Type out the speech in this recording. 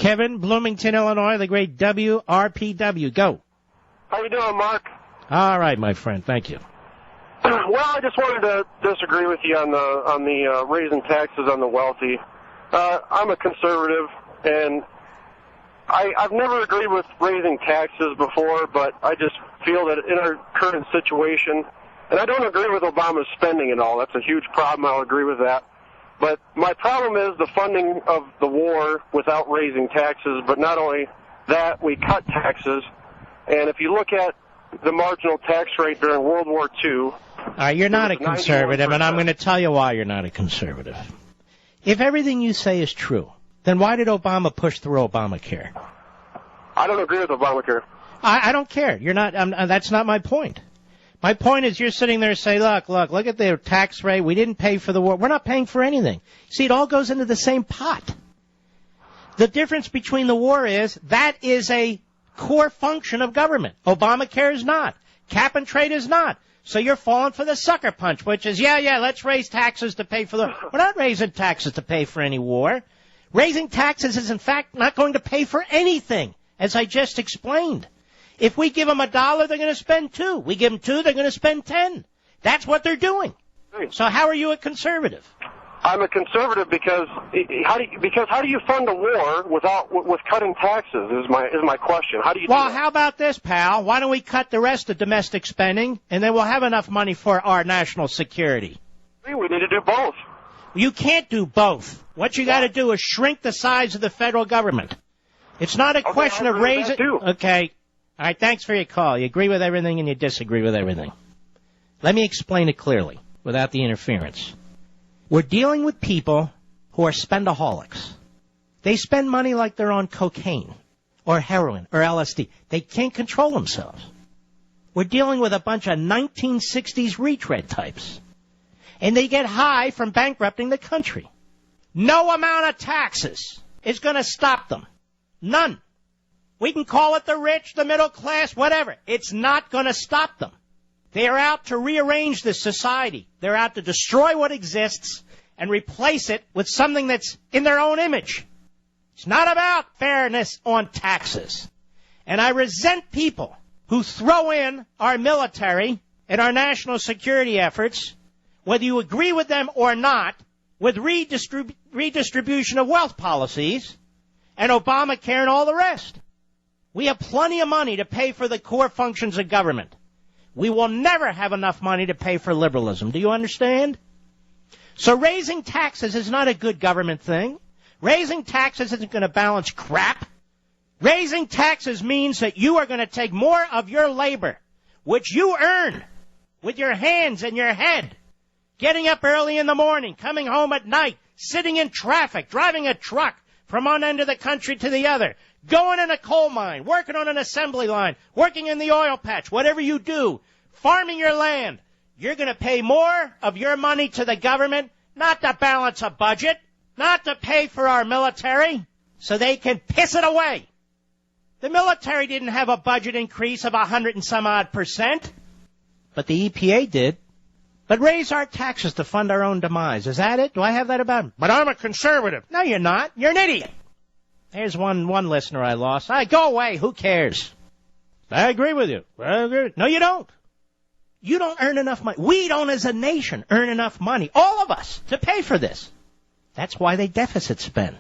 Kevin, Bloomington, Illinois, the great WRPW. Go. How you doing, Mark? All right, my friend. Thank you. Well, I just wanted to disagree with you on the raising taxes on the wealthy. I'm a conservative, and I've never agreed with raising taxes before, but I just feel that in our current situation, and I don't agree with Obama's spending and all. That's a huge problem. I'll agree with that. But my problem is the funding of the war without raising taxes. But not only that, we cut taxes. And if you look at the marginal tax rate during World War II. You're not a conservative, 91%. And I'm going to tell you why you're not a conservative. If everything you say is true, then why did Obama push through Obamacare? I don't agree with Obamacare. I don't care. You're not. That's not my point. My point is you're sitting there and say, look at the tax rate. We didn't pay for the war. We're not paying for anything. See, it all goes into the same pot. The difference between the war is that is a core function of government. Obamacare is not. Cap and trade is not. So you're falling for the sucker punch, which is, let's raise taxes to pay for the... We're not raising taxes to pay for any war. Raising taxes is, in fact, not going to pay for anything, as I just explained. If we give them $1, they're going to spend $2. We give them $2, they're going to spend $10. That's what they're doing. So how are you a conservative? I'm a conservative because how do you fund a war with cutting taxes is my question. How do you? Well, do that? How about this, pal? Why don't we cut the rest of domestic spending, and then we'll have enough money for our national security? We need to do both. You can't do both. What you got to do is shrink the size of the federal government. It's not a question of raising. Okay. All right. Thanks for your call. You agree with everything and you disagree with everything. Let me explain it clearly without the interference. We're dealing with people who are spendaholics. They spend money like they're on cocaine or heroin or LSD. They can't control themselves. We're dealing with a bunch of 1960s retread types. And they get high from bankrupting the country. No amount of taxes is going to stop them. None. We can call it the rich, the middle class, whatever. It's not going to stop them. They are out to rearrange this society. They're out to destroy what exists and replace it with something that's in their own image. It's not about fairness on taxes. And I resent people who throw in our military and our national security efforts, whether you agree with them or not, with redistribution of wealth policies and Obamacare and all the rest. We have plenty of money to pay for the core functions of government. We will never have enough money to pay for liberalism. Do you understand? So raising taxes is not a good government thing. Raising taxes isn't going to balance crap. Raising taxes means that you are going to take more of your labor, which you earn with your hands and your head, getting up early in the morning, coming home at night, sitting in traffic, driving a truck from one end of the country to the other, going in a coal mine, working on an assembly line, working in the oil patch, whatever you do, farming your land. You're going to pay more of your money to the government, not to balance a budget, not to pay for our military, so they can piss it away. The military didn't have a budget increase of 100 and some odd %, but the EPA did. But raise our taxes to fund our own demise. Is that it? Do I have that about me? But I'm a conservative. No, you're not. You're an idiot. There's one listener I lost. Go away. Who cares? I agree with you. I agree. No, you don't. You don't earn enough money. We don't, as a nation, earn enough money, all of us, to pay for this. That's why they deficit spend.